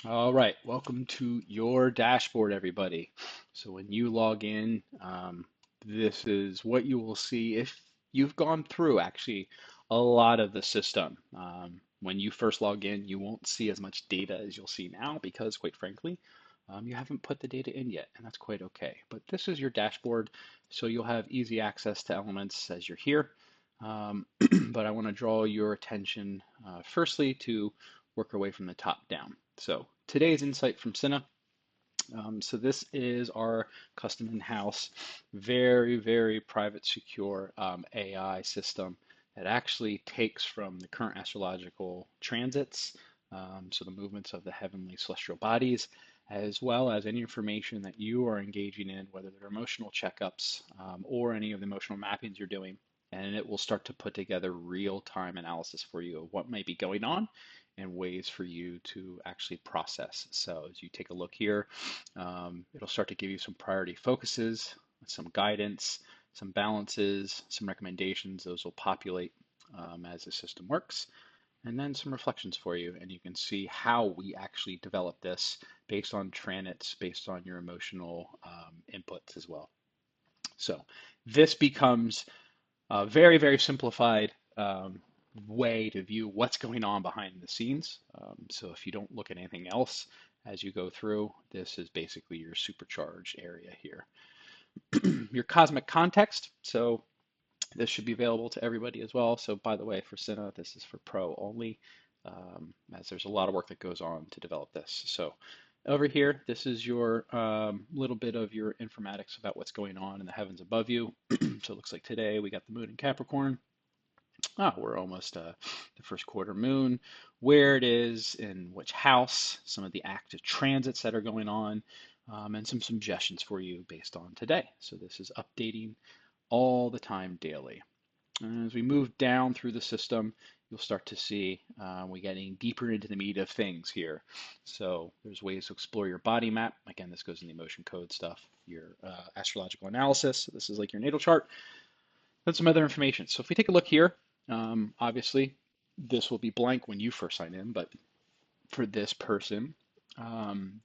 All right, welcome to your dashboard, everybody. So when you log in, this is what you will see if you've gone through actually a lot of the system. When you first log in, you won't see as much data as you'll see now because, quite frankly, you haven't put the data in yet, and that's quite okay. But this is your dashboard, so you'll have easy access to elements as you're here. But I want to draw your attention firstly to work our way from the top down. So today's insight from Cyna. So this is our custom in-house, very private, secure AI system that actually takes from the current astrological transits, so the movements of the heavenly celestial bodies, as well as any information that you are engaging in, whether they're emotional checkups or any of the emotional mappings you're doing. And it will start to put together real-time analysis for you of what might be going on and ways for you to actually process. So as you take a look here, it'll start to give you some priority focuses, some guidance, some balances, some recommendations. Those will populate as the system works, and then some reflections for you. And you can see how we actually develop this based on tranits, based on your emotional inputs as well. So this becomes a very simplified way to view what's going on behind the scenes. So if you don't look at anything else as you go through, this is basically your supercharged area here. Your cosmic context. So this should be available to everybody as well. So by the way, for Cyna, this is for Pro only, as there's a lot of work that goes on to develop this. So over here, this is your little bit of your informatics about what's going on in the heavens above you. So it looks like today we got the moon in Capricorn. We're almost the first quarter moon, where it is, in which house, some of the active transits that are going on, and some suggestions for you based on today. So this is updating all the time daily. And as we move down through the system, you'll start to see we're getting deeper into the meat of things here. So there's ways to explore your body map. Again, this goes in the emotion code stuff, your astrological analysis. So this is like your natal chart. And some other information. So if we take a look here, obviously this will be blank when you first sign in, but for this person,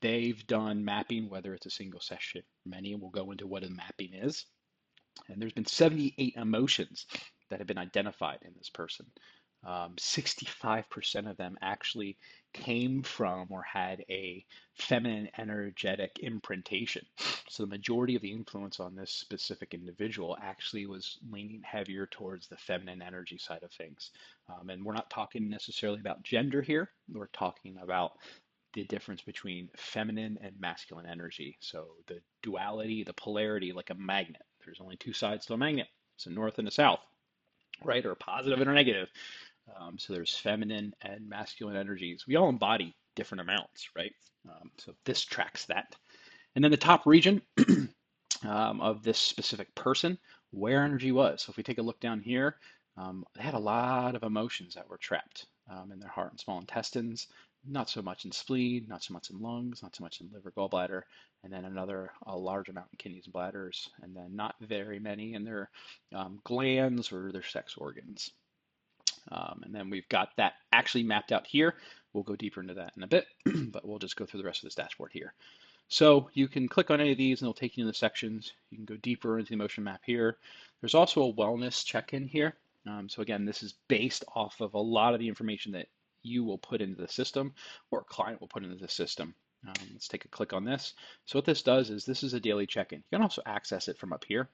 they've done mapping, whether it's a single session, many, and we'll go into what a mapping is. And there's been 78 emotions that have been identified in this person. 65% of them actually came from or had a feminine energetic imprintation. So the majority of the influence on this specific individual actually was leaning heavier towards the feminine energy side of things. And we're not talking necessarily about gender here. We're talking about the difference between feminine and masculine energy. So the duality, the polarity, like a magnet. There's only two sides to a magnet. It's a north and a south, right? Or a positive and a negative. So there's feminine and masculine energies. We all embody different amounts, right? So this tracks that. And then the top region of this specific person, where energy was. So if we take a look down here, they had a lot of emotions that were trapped in their heart and small intestines, not so much in spleen, not so much in lungs, not so much in liver, gallbladder, and then a large amount in kidneys and bladders, and then not very many in their glands or their sex organs. And then we've got that actually mapped out here. We'll go deeper into that in a bit, but we'll just go through the rest of this dashboard here. So you can click on any of these and it'll take you into the sections. You can go deeper into the emotion map here. There's also a wellness check-in here. So again, this is based off of a lot of the information that you will put into the system or a client will put into the system. Let's take a click on this. So what this does is this is a daily check-in. You can also access it from up here.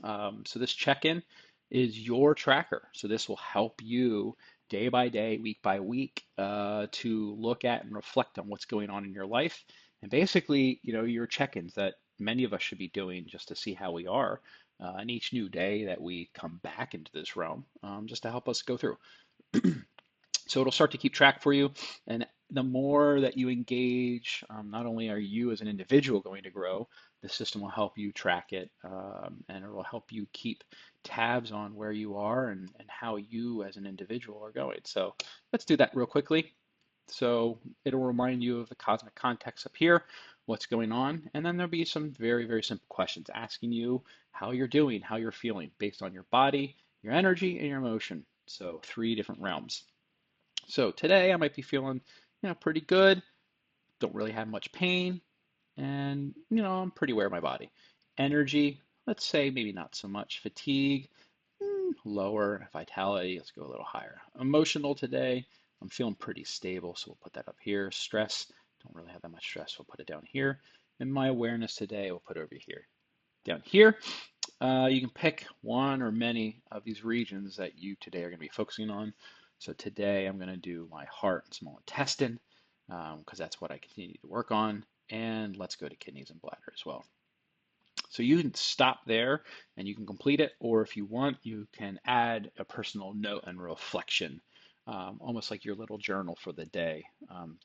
So this check-in is your tracker. So this will help you day by day, week by week, to look at and reflect on what's going on in your life. And basically, your check-ins that many of us should be doing just to see how we are in each new day that we come back into this realm, just to help us go through. So it'll start to keep track for you. And the more that you engage, not only are you as an individual going to grow, the system will help you track it, and it will help you keep tabs on where you are and how you as an individual are going. So let's do that real quickly. So it'll remind you of the cosmic context up here, what's going on, and then there'll be some very simple questions asking you how you're doing, how you're feeling based on your body, your energy, and your emotion. So 3 different realms. So today I might be feeling, pretty good. don't really have much pain, and I'm pretty aware of my body. Energy, let's say maybe not so much. Fatigue, lower. Vitality, let's go a little higher. Emotional today, I'm feeling pretty stable, so we'll put that up here. Stress, don't really have that much stress, we'll put it down here. And my awareness today, we'll put over here. Down here, you can pick one or many of these regions that you today are going to be focusing on. So today I'm going to do my heart and small intestine because that's what I continue to work on. And let's go to kidneys and bladder as well. So you can stop there and you can complete it, or if you want, you can add a personal note and reflection, almost like your little journal for the day.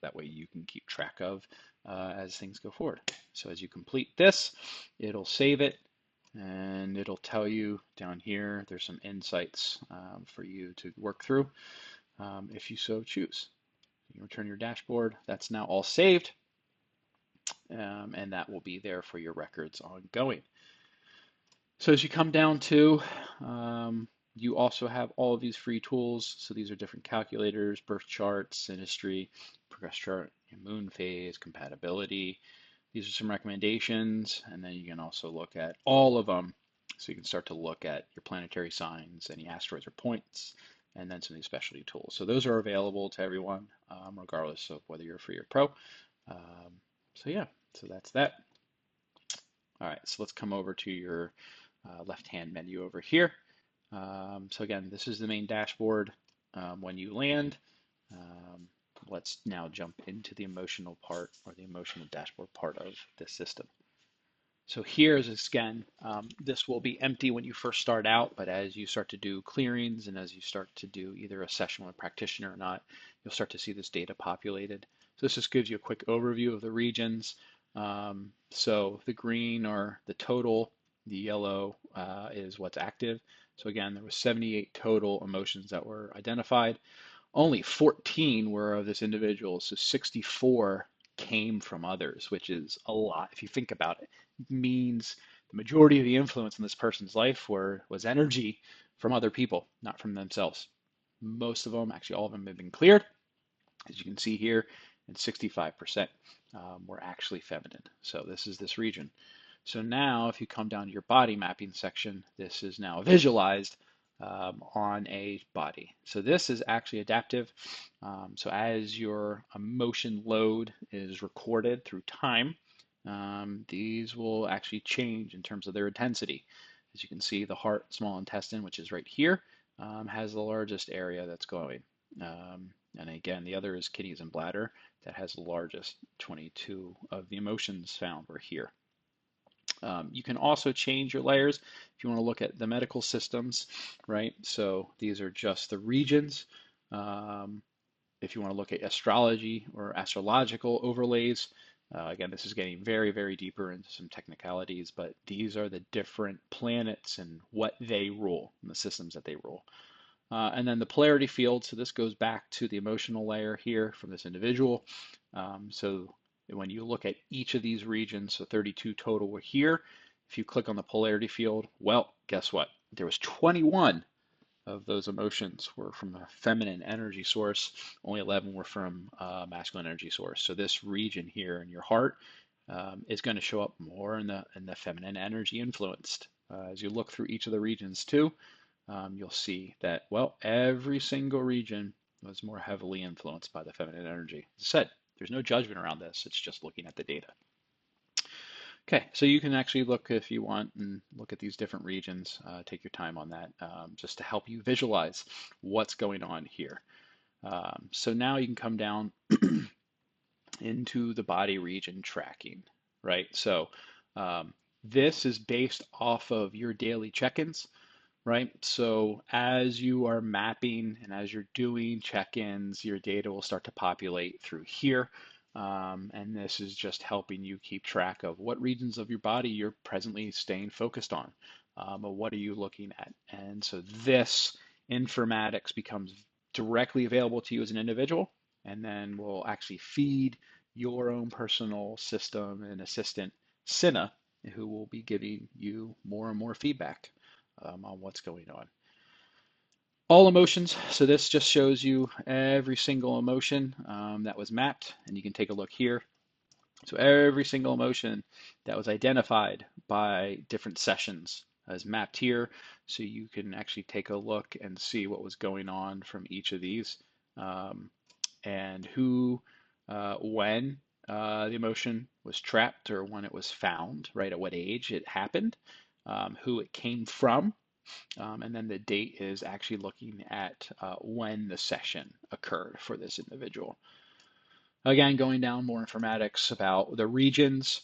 That way you can keep track of as things go forward. So as you complete this, it'll save it and it'll tell you down here, there's some insights for you to work through if you so choose. You can return your dashboard. That's now all saved, and that will be there for your records ongoing. So as you come down to, you also have all of these free tools. So these are different calculators, birth charts, synastry, progress chart, moon phase, compatibility. These are some recommendations, and then you can also look at all of them. So you can start to look at your planetary signs, any asteroids or points, and then some of these specialty tools. So those are available to everyone, regardless of whether you're free or pro. So yeah, so that's that. All right, so let's come over to your left-hand menu over here. So again, this is the main dashboard when you land. Let's now jump into the emotional part, or the emotional dashboard part of this system. So here's again, this will be empty when you first start out, but as you start to do clearings and as you start to do either a session with a practitioner or not, you'll start to see this data populated. So this just gives you a quick overview of the regions. So the green are the total, the yellow is what's active. So again, there was 78 total emotions that were identified. Only 14 were of this individual, so 64 came from others, which is a lot. If you think about it, it means the majority of the influence in this person's life was energy from other people, not from themselves. Most of them, actually all of them, have been cleared, as you can see here, and 65% were actually feminine. So this is this region. So now if you come down to your body mapping section, this is now visualized on a body. So this is actually adaptive. So as your emotion load is recorded through time, these will actually change in terms of their intensity. As you can see, the heart, small intestine, which is right here, has the largest area that's going. And again, the other is kidneys and bladder that has the largest. 22 of the emotions found were here. You can also change your layers if you want to look at the medical systems, right? So these are just the regions. If you want to look at astrology or astrological overlays, again, this is getting very, very deeper into some technicalities, but these are the different planets and what they rule and the systems that they rule. And then the polarity field, so this goes back to the emotional layer here from this individual. So when you look at each of these regions, so 32 total were here. If you click on the polarity field, well, guess what? There was 21 of those emotions were from a feminine energy source. Only 11 were from a masculine energy source. So this region here in your heart is going to show up more in the feminine energy influenced. As you look through each of the regions too, you'll see that, well, every single region was more heavily influenced by the feminine energy. As I said, there's no judgment around this. It's just looking at the data. Okay, so you can actually look if you want and look at these different regions. Take your time on that just to help you visualize what's going on here. So now you can come down into the body region tracking, right? So this is based off of your daily check-ins, right? So as you are mapping and as you're doing check-ins, your data will start to populate through here. And this is just helping you keep track of what regions of your body you're presently staying focused on. Or what are you looking at? And so this informatics becomes directly available to you as an individual, and then will actually feed your own personal system and assistant, Syna, who will be giving you more and more feedback on what's going on. All emotions, so this just shows you every single emotion that was mapped, and you can take a look here. So every single emotion that was identified by different sessions is mapped here. So you can actually take a look and see what was going on from each of these, and who, when the emotion was trapped or when it was found, right, at what age it happened, who it came from, and then the date is actually looking at when the session occurred for this individual. Again, going down more informatics about the regions.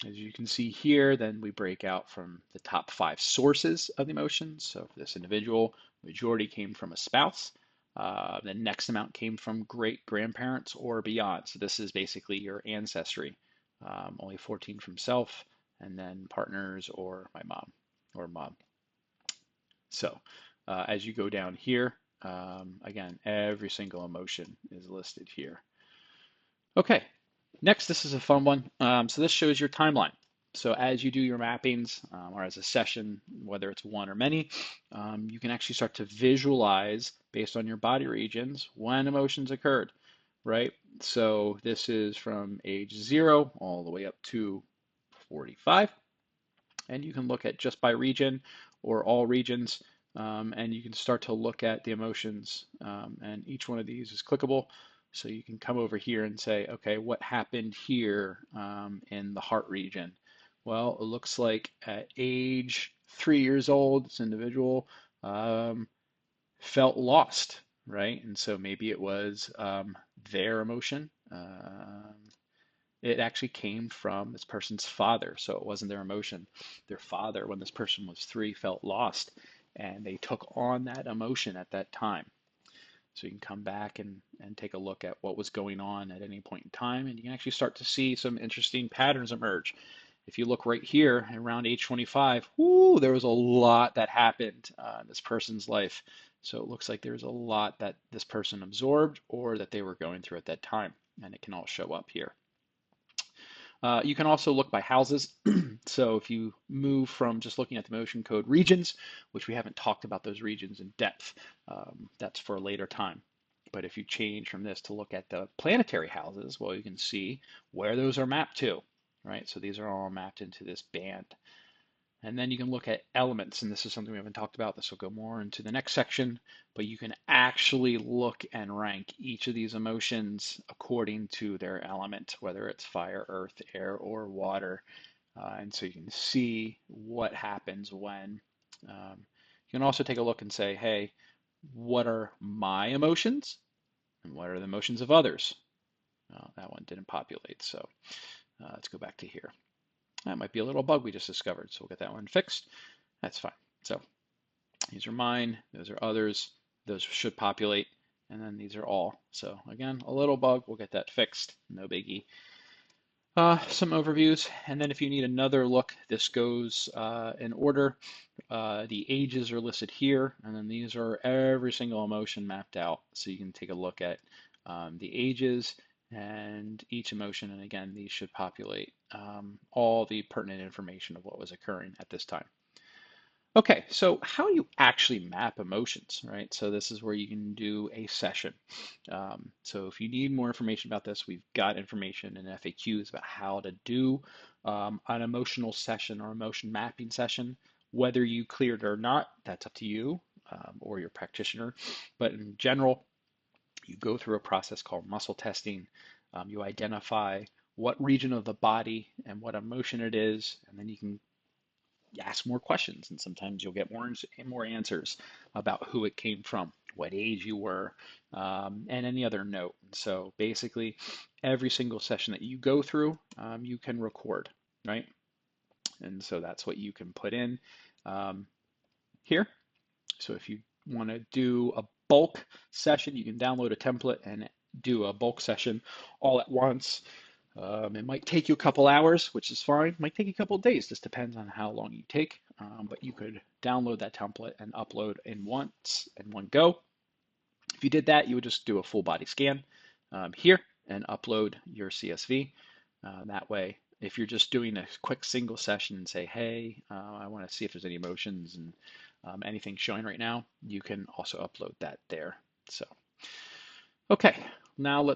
As you can see here, then we break out from the top 5 sources of the emotions. So for this individual, majority came from a spouse. The next amount came from great grandparents or beyond. So this is basically your ancestry. Only 14 from self, and then partners or my mom or mom. So as you go down here, again, every single emotion is listed here. Okay, next, this is a fun one. So this shows your timeline. So as you do your mappings, or as a session, whether it's one or many, you can actually start to visualize based on your body regions when emotions occurred, right? So this is from age 0 all the way up to 45. And you can look at just by region or all regions, and you can start to look at the emotions, and each one of these is clickable. So you can come over here and say, okay, what happened here in the heart region? Well, it looks like at age 3 years old, this individual felt lost, right? And so maybe it was their emotion. It actually came from this person's father. So it wasn't their emotion. Their father, when this person was 3, felt lost, and they took on that emotion at that time. So you can come back and take a look at what was going on at any point in time, and you can actually start to see some interesting patterns emerge. If you look right here around age 25, whoo, there was a lot that happened in this person's life. So it looks like there's a lot that this person absorbed or that they were going through at that time, and it can all show up here. You can also look by houses. So if you move from just looking at the motion code regions, which we haven't talked about those regions in depth, that's for a later time. But if you change from this to look at the planetary houses, well, you can see where those are mapped to, right? So these are all mapped into this band. And then you can look at elements, and this is something we haven't talked about. This will go more into the next section, but you can actually look and rank each of these emotions according to their element, whether it's fire, earth, air, or water. And so you can see what happens when. You can also take a look and say, hey, what are my emotions? And what are the emotions of others? That one didn't populate, so let's go back to here. That might be a little bug we just discovered, so we'll get that one fixed. That's fine. So these are mine, those are others, those should populate, and then these are all. So again, a little bug, we'll get that fixed, no biggie. Some overviews, and then if you need another look, this goes in order. The ages are listed here, and then these are every single emotion mapped out, so you can take a look at the ages and each emotion, and again, these should populate all the pertinent information of what was occurring at this time. Okay, so how do you actually map emotions, right? So this is where you can do a session. So if you need more information about this, we've got information in FAQs about how to do an emotional session or emotion mapping session. Whether you cleared or not, that's up to you or your practitioner. But in general, you go through a process called muscle testing. You identify what region of the body and what emotion it is, and then you can ask more questions, and sometimes you'll get more answers about who it came from, what age you were, and any other note. So basically, every single session that you go through, you can record, right? And so that's what you can put in here. So if you want to do a bulk session, you can download a template and do a bulk session all at once. It might take you a couple hours, which is fine. It might take you a couple of days. This depends on how long you take. But you could download that template and upload in one go. If you did that, you would just do a full body scan here and upload your CSV. That way, if you're just doing a quick single session and say, hey, I want to see if there's any emotions and anything showing right now, you can also upload that there. So, okay, now let's